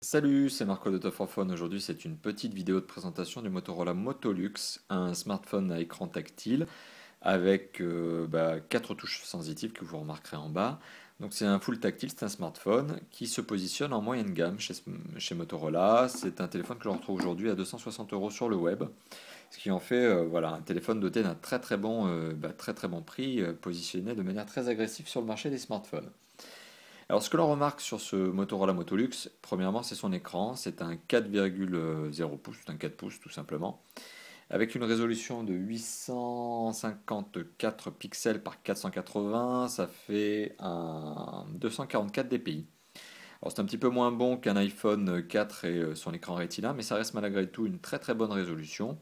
Salut, c'est Marco de Top 4 Phone. Aujourd'hui, c'est une petite vidéo de présentation du Motorola Moto Lux, un smartphone à écran tactile avec 4 touches sensitives que vous remarquerez en bas. Donc, c'est un full tactile, c'est un smartphone qui se positionne en moyenne gamme chez Motorola. C'est un téléphone que l'on retrouve aujourd'hui à 260 euros sur le web, ce qui en fait un téléphone doté d'un très bon prix, positionné de manière très agressive sur le marché des smartphones. Alors, ce que l'on remarque sur ce Motorola Moto Lux, premièrement, c'est son écran. C'est un 4,0 pouces, c'est un 4 pouces tout simplement, avec une résolution de 854 pixels par 480. Ça fait un 244 dpi. Alors, c'est un petit peu moins bon qu'un iPhone 4 et son écran Retina, mais ça reste malgré tout une très bonne résolution.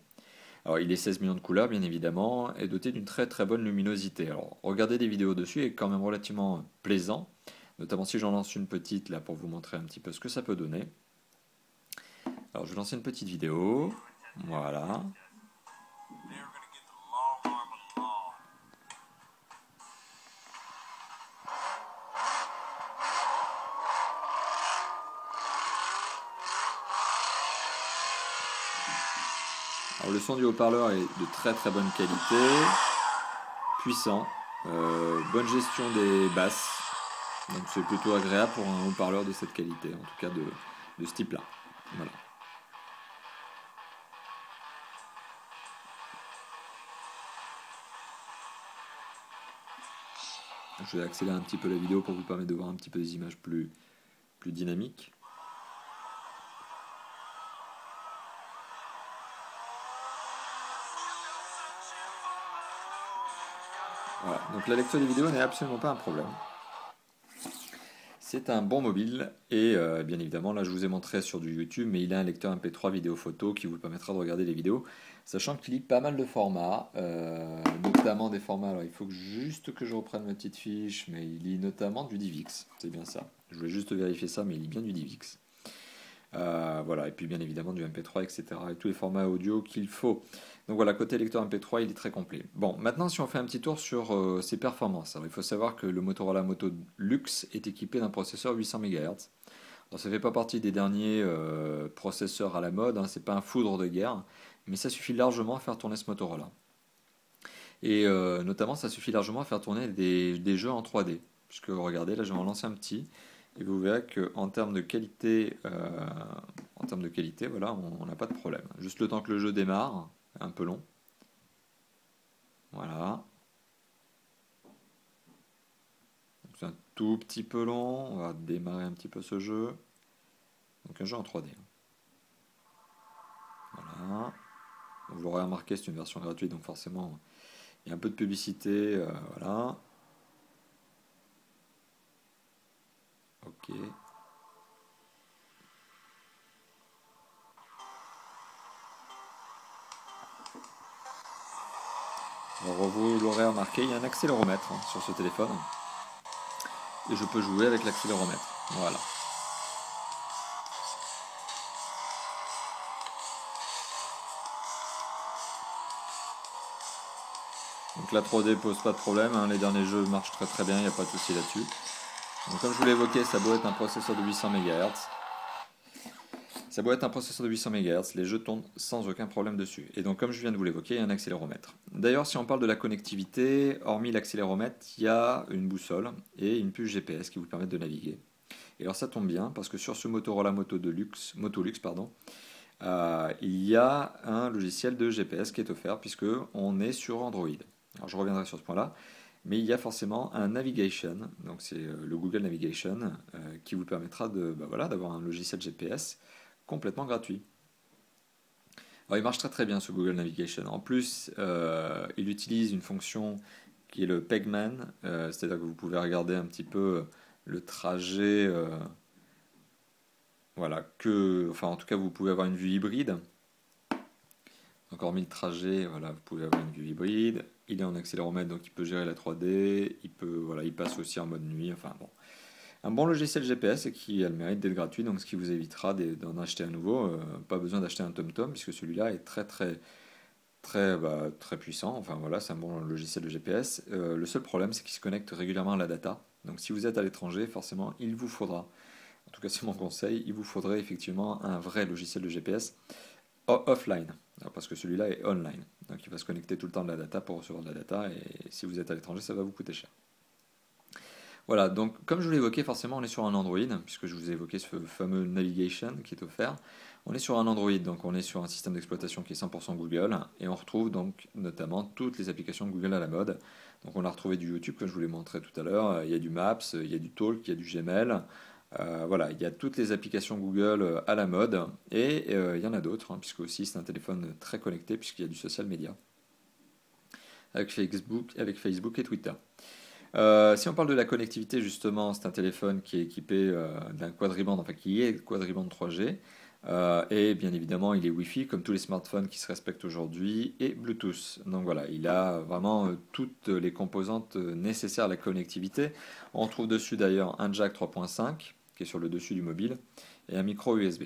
Alors, il est 16 millions de couleurs, bien évidemment, et doté d'une très bonne luminosité. Alors, regarder des vidéos dessus est quand même relativement plaisant, notamment si j'en lance une petite là pour vous montrer un petit peu ce que ça peut donner. Alors, je vais lancer une petite vidéo. Voilà. Alors, le son du haut-parleur est de très bonne qualité, puissant, bonne gestion des basses. Donc, c'est plutôt agréable pour un haut-parleur de cette qualité, en tout cas de ce type-là. Voilà. Je vais accélérer un petit peu la vidéo pour vous permettre de voir un petit peu des images plus dynamiques. Voilà, donc la lecture des vidéos n'est absolument pas un problème. C'est un bon mobile et bien évidemment là je vous ai montré sur du YouTube, mais il a un lecteur MP3 vidéo photo qui vous permettra de regarder les vidéos, sachant qu'il lit pas mal de formats, notamment des formats. Alors il faut juste que je reprenne ma petite fiche, mais il lit notamment du DivX, c'est bien ça. Je voulais juste vérifier ça, mais il lit bien du DivX. Voilà, et puis bien évidemment du MP3, etc. Et tous les formats audio qu'il faut. Donc voilà, côté lecteur MP3, il est très complet. Bon, maintenant si on fait un petit tour sur ses performances. Alors il faut savoir que le Motorola Moto Lux est équipé d'un processeur 800 MHz. Alors ça ne fait pas partie des derniers processeurs à la mode, hein, c'est pas un foudre de guerre, mais ça suffit largement à faire tourner ce Motorola. Et notamment, ça suffit largement à faire tourner des jeux en 3D. Puisque regardez, là je vais en lancer un petit. Et vous verrez qu'en termes de qualité, voilà, on n'a pas de problème. Juste le temps que le jeu démarre, un peu long. Voilà. C'est un tout petit peu long. On va démarrer un petit peu ce jeu. Donc un jeu en 3D. Voilà. Vous l'aurez remarqué, c'est une version gratuite, donc forcément, il y a un peu de publicité. Voilà. Ok. Alors vous l'aurez remarqué, il y a un accéléromètre sur ce téléphone. Et je peux jouer avec l'accéléromètre. Voilà. Donc la 3D pose pas de problème, hein, les derniers jeux marchent très bien, il n'y a pas de souci là-dessus. Donc comme je vous l'ai évoqué, ça doit être un processeur de 800 MHz. Ça doit être un processeur de 800 MHz, les jeux tournent sans aucun problème dessus. Et donc comme je viens de vous l'évoquer, il y a un accéléromètre. D'ailleurs, si on parle de la connectivité, hormis l'accéléromètre, il y a une boussole et une puce GPS qui vous permettent de naviguer. Et alors ça tombe bien, parce que sur ce Motorola Moto Lux, il y a un logiciel de GPS qui est offert, puisque on est sur Android. Alors je reviendrai sur ce point-là, mais il y a forcément un navigation, donc c'est le Google Navigation, qui vous permettra d'avoir un logiciel GPS complètement gratuit. Alors il marche très bien ce Google Navigation. En plus, il utilise une fonction qui est le Pegman, c'est-à-dire que vous pouvez regarder un petit peu le trajet, enfin en tout cas vous pouvez avoir une vue hybride. Encore 1000 trajets, voilà, vous pouvez avoir une vue hybride. Il est en accéléromètre, donc il peut gérer la 3D. Il passe aussi en mode nuit. Enfin bon, un bon logiciel GPS et qui a le mérite d'être gratuit, donc ce qui vous évitera d'en acheter un nouveau. Pas besoin d'acheter un TomTom puisque celui-là est très puissant. Enfin voilà, c'est un bon logiciel de GPS. Le seul problème, c'est qu'il se connecte régulièrement à la data. Donc si vous êtes à l'étranger, forcément, il vous faudra en tout cas c'est mon conseil, il vous faudrait effectivement un vrai logiciel de GPS offline, parce que celui-là est online. Donc il va se connecter tout le temps de la data pour recevoir de la data, et si vous êtes à l'étranger, ça va vous coûter cher. Voilà, donc comme je vous l'ai évoqué, forcément on est sur un Android, puisque je vous ai évoqué ce fameux Navigation qui est offert. On est sur un Android, donc on est sur un système d'exploitation qui est 100% Google, et on retrouve donc notamment toutes les applications de Google à la mode. Donc on a retrouvé du YouTube, comme je vous l'ai montré tout à l'heure, il y a du Maps, il y a du Talk, il y a du Gmail. Voilà, il y a toutes les applications Google à la mode, et il y en a d'autres, puisque aussi c'est un téléphone très connecté, puisqu'il y a du social media, avec Facebook et Twitter. Si on parle de la connectivité, justement, c'est un téléphone qui est équipé d'un quadriband, enfin qui est quadriband 3G, et bien évidemment, il est Wi-Fi comme tous les smartphones qui se respectent aujourd'hui, et Bluetooth. Donc voilà, il a vraiment toutes les composantes nécessaires à la connectivité. On trouve dessus d'ailleurs un jack 3.5 qui est sur le dessus du mobile, et un micro USB.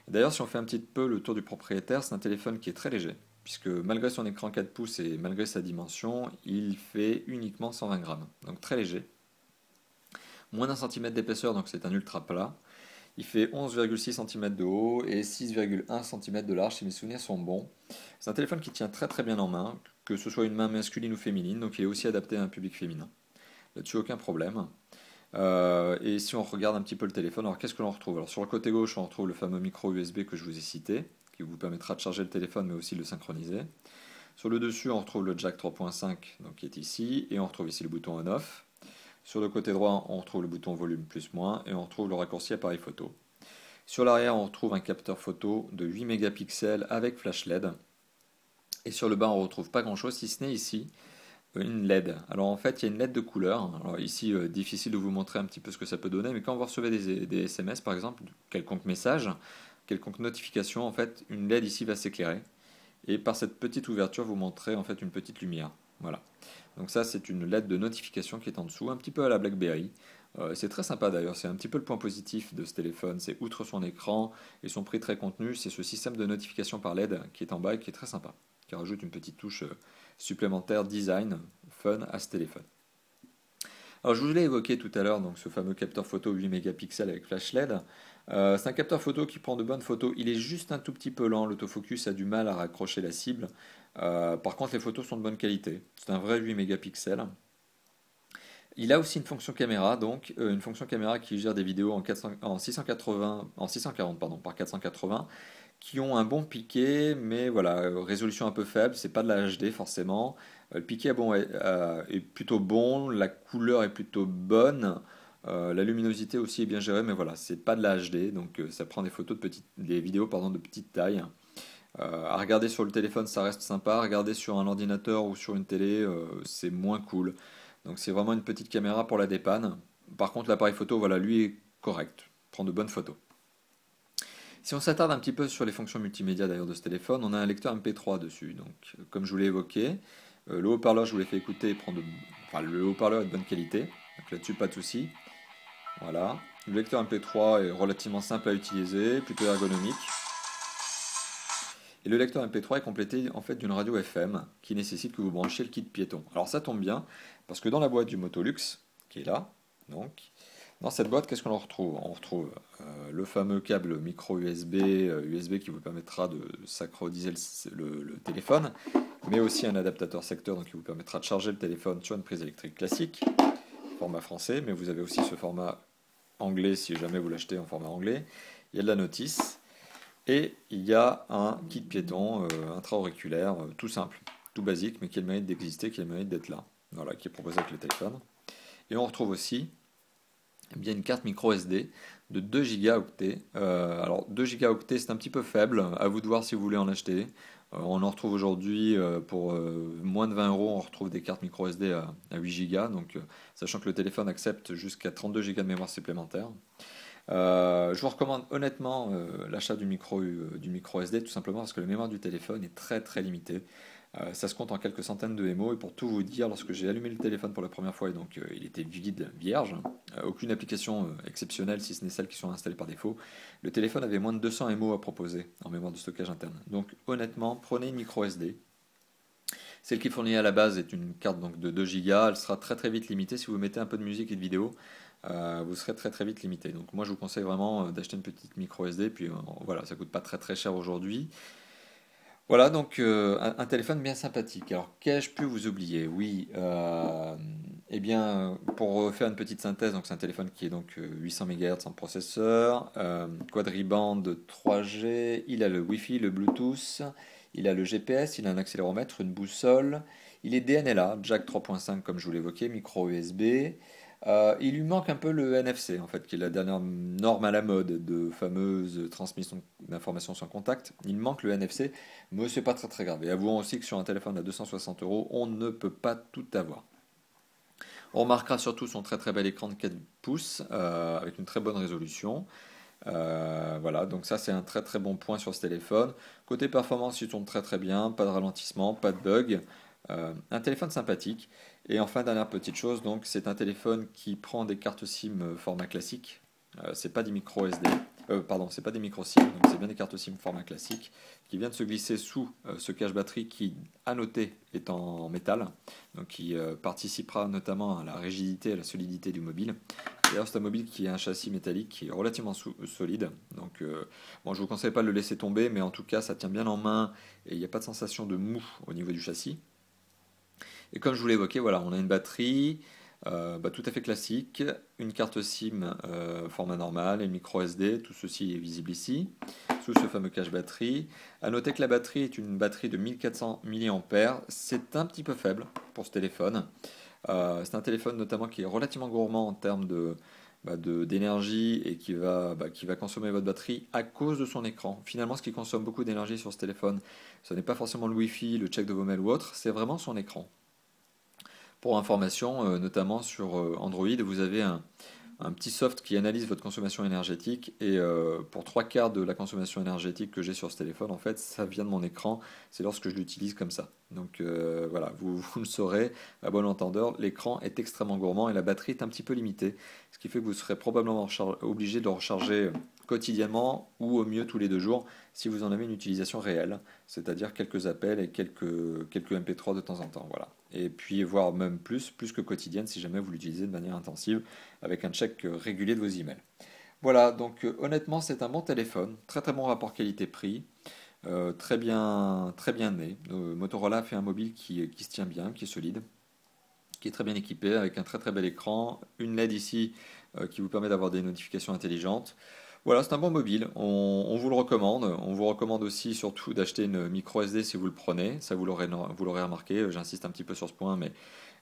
D'ailleurs, si on fait un petit peu le tour du propriétaire, c'est un téléphone qui est très léger, puisque malgré son écran 4 pouces et malgré sa dimension, il fait uniquement 120 grammes, donc très léger. Moins d'un centimètre d'épaisseur, donc c'est un ultra plat. Il fait 11,6 cm de haut et 6,1 cm de large si mes souvenirs sont bons. C'est un téléphone qui tient très très bien en main, que ce soit une main masculine ou féminine, donc il est aussi adapté à un public féminin. Là-dessus, aucun problème. Et si on regarde un petit peu le téléphone, alors qu'est-ce que l'on retrouve? Alors sur le côté gauche, on retrouve le fameux micro USB que je vous ai cité, qui vous permettra de charger le téléphone mais aussi de le synchroniser. Sur le dessus, on retrouve le jack 3.5 donc, qui est ici, et on retrouve ici le bouton on-off. Sur le côté droit, on retrouve le bouton volume plus-moins, et on retrouve le raccourci appareil photo. Sur l'arrière, on retrouve un capteur photo de 8 mégapixels avec flash LED. Et sur le bas, on ne retrouve pas grand-chose, si ce n'est ici, une LED. Alors en fait, il y a une LED de couleur. Alors ici, difficile de vous montrer un petit peu ce que ça peut donner, mais quand vous recevez des SMS, par exemple, quelconque message, quelconque notification, en fait, une LED ici va s'éclairer. Et par cette petite ouverture, vous montrez en fait une petite lumière. Voilà. Donc ça, c'est une LED de notification qui est en dessous, un petit peu à la BlackBerry. C'est très sympa d'ailleurs, c'est un petit peu le point positif de ce téléphone. C'est outre son écran et son prix très contenu, c'est ce système de notification par LED qui est en bas et qui est très sympa, qui rajoute une petite touche supplémentaire design, fun à ce téléphone. Alors je vous l'ai évoqué tout à l'heure, donc ce fameux capteur photo 8 mégapixels avec flash LED. C'est un capteur photo qui prend de bonnes photos. Il est juste un tout petit peu lent, l'autofocus a du mal à raccrocher la cible. Par contre, les photos sont de bonne qualité. C'est un vrai 8 mégapixels. Il a aussi une fonction caméra, donc une fonction caméra qui gère des vidéos en 640 pardon, par 480, qui ont un bon piqué, mais voilà, résolution un peu faible, c'est pas de la HD forcément. Le piqué est plutôt bon, la couleur est plutôt bonne, la luminosité aussi est bien gérée, mais voilà, c'est pas de la HD, donc ça prend des vidéos de petite taille. À regarder sur le téléphone, ça reste sympa. À regarder sur un ordinateur ou sur une télé, c'est moins cool. Donc c'est vraiment une petite caméra pour la dépanne. Par contre, l'appareil photo, voilà, lui est correct, prend de bonnes photos. Si on s'attarde un petit peu sur les fonctions multimédia d'ailleurs de ce téléphone, on a un lecteur MP3 dessus. Donc, comme je vous l'ai évoqué, le haut-parleur, je vous l'ai fait écouter, le haut-parleur est de bonne qualité. Donc là-dessus, pas de souci. Voilà. Le lecteur MP3 est relativement simple à utiliser, plutôt ergonomique. Et le lecteur MP3 est complété en fait d'une radio FM qui nécessite que vous branchiez le kit piéton. Alors ça tombe bien, parce que dans la boîte du Motolux, qui est là, donc, dans cette boîte, qu'est-ce qu'on retrouve? On retrouve le fameux câble micro USB qui vous permettra de synchroniser le téléphone, mais aussi un adaptateur secteur donc, qui vous permettra de charger le téléphone sur une prise électrique classique, format français, mais vous avez aussi ce format anglais si jamais vous l'achetez en format anglais. Il y a de la notice. Et il y a un kit piéton intra-auriculaire, tout simple, tout basique, mais qui a le mérite d'exister, qui a le mérite d'être là. Voilà, qui est proposé avec le téléphone. Et on retrouve aussi bien une carte micro SD de 2 gigaoctets. Alors 2 gigaoctets c'est un petit peu faible, à vous de voir si vous voulez en acheter. On en retrouve aujourd'hui pour moins de 20 euros, on retrouve des cartes micro SD à 8 Go, donc sachant que le téléphone accepte jusqu'à 32 Go de mémoire supplémentaire. Je vous recommande honnêtement l'achat du micro SD tout simplement parce que la mémoire du téléphone est très très limitée. Ça se compte en quelques centaines de MO et pour tout vous dire, lorsque j'ai allumé le téléphone pour la première fois et donc il était vide, vierge, aucune application exceptionnelle si ce n'est celles qui sont installées par défaut, le téléphone avait moins de 200 MO à proposer en mémoire de stockage interne. Donc honnêtement, prenez une micro SD. Celle qui est fournie à la base est une carte donc, de 2 Go, elle sera très très vite limitée si vous mettez un peu de musique et de vidéo. vous serez très très vite limité. Donc moi je vous conseille vraiment d'acheter une petite micro SD, puis voilà, ça coûte pas très très cher aujourd'hui. Voilà, donc un téléphone bien sympathique. Alors, qu'ai-je pu vous oublier? Oui, eh bien, pour faire une petite synthèse, donc c'est un téléphone qui est donc 800 MHz en processeur, quadriband 3G, il a le Wi-Fi, le Bluetooth, il a le GPS, il a un accéléromètre, une boussole, il est DNLA, jack 3.5 comme je vous l'évoquais, micro USB. Il lui manque un peu le NFC, en fait, qui est la dernière norme à la mode de fameuse transmission d'informations sans contact. Il manque le NFC, mais c'est pas très très grave. Et avouons aussi que sur un téléphone à 260 euros, on ne peut pas tout avoir. On remarquera surtout son très très bel écran de 4 pouces avec une très bonne résolution. Voilà, donc ça c'est un très très bon point sur ce téléphone. Côté performance, il tourne très très bien, pas de ralentissement, pas de bug. Un téléphone sympathique. Et enfin, dernière petite chose, donc c'est un téléphone qui prend des cartes SIM format classique. C'est pas des micro SD, pardon, c'est pas des micro SIM, donc c'est bien des cartes SIM format classique qui viennent se glisser sous ce cache batterie qui, à noter, est en métal, donc qui participera notamment à la rigidité et à la solidité du mobile. D'ailleurs, c'est un mobile qui a un châssis métallique qui est relativement solide, donc bon, je vous conseille pas de le laisser tomber, mais en tout cas, ça tient bien en main et il n'y a pas de sensation de mou au niveau du châssis. Et comme je vous l'ai évoqué, voilà, on a une batterie tout à fait classique, une carte SIM format normal et une micro SD, tout ceci est visible ici, sous ce fameux cache batterie. A noter que la batterie est une batterie de 1400 mAh, c'est un petit peu faible pour ce téléphone. C'est un téléphone notamment qui est relativement gourmand en termes d'énergie et qui va consommer votre batterie à cause de son écran. Finalement, ce qui consomme beaucoup d'énergie sur ce téléphone, ce n'est pas forcément le Wi-Fi, le check de vos mails ou autre, c'est vraiment son écran. Pour information, notamment sur Android, vous avez un petit soft qui analyse votre consommation énergétique et pour 3 quarts de la consommation énergétique que j'ai sur ce téléphone, en fait, ça vient de mon écran, c'est lorsque je l'utilise comme ça. Donc voilà, vous le saurez, à bon entendeur, l'écran est extrêmement gourmand et la batterie est un petit peu limitée, ce qui fait que vous serez probablement obligé de le recharger quotidiennement ou au mieux tous les 2 jours si vous en avez une utilisation réelle, c'est-à-dire quelques appels et quelques MP3 de temps en temps. Voilà. Et puis voire même plus que quotidienne si jamais vous l'utilisez de manière intensive avec un check régulier de vos emails. Voilà, donc honnêtement c'est un bon téléphone, très très bon rapport qualité-prix, très bien né. Motorola fait un mobile qui se tient bien, qui est solide, qui est très bien équipé avec un très très bel écran, une LED ici qui vous permet d'avoir des notifications intelligentes. Voilà, c'est un bon mobile, on vous le recommande. On vous recommande aussi surtout d'acheter une micro SD si vous le prenez, ça vous l'aurez remarqué, j'insiste un petit peu sur ce point, mais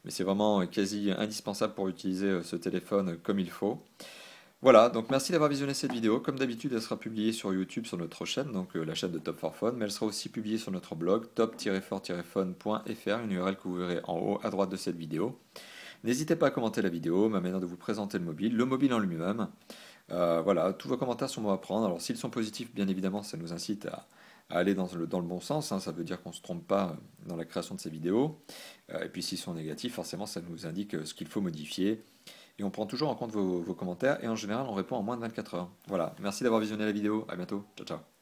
c'est vraiment quasi indispensable pour utiliser ce téléphone comme il faut. Voilà, donc merci d'avoir visionné cette vidéo. Comme d'habitude, elle sera publiée sur YouTube sur notre chaîne, donc la chaîne de Top 4 Phone, mais elle sera aussi publiée sur notre blog top-4-phone.fr, une URL que vous verrez en haut à droite de cette vidéo. N'hésitez pas à commenter la vidéo, ma manière de vous présenter le mobile en lui-même. Voilà, tous vos commentaires sont bons à prendre. Alors s'ils sont positifs, bien évidemment, ça nous incite à aller dans le bon sens, hein. Ça veut dire qu'on ne se trompe pas dans la création de ces vidéos. Et puis s'ils sont négatifs, forcément, ça nous indique ce qu'il faut modifier. Et on prend toujours en compte vos commentaires et en général, on répond en moins de 24 heures. Voilà, merci d'avoir visionné la vidéo. À bientôt. Ciao, ciao.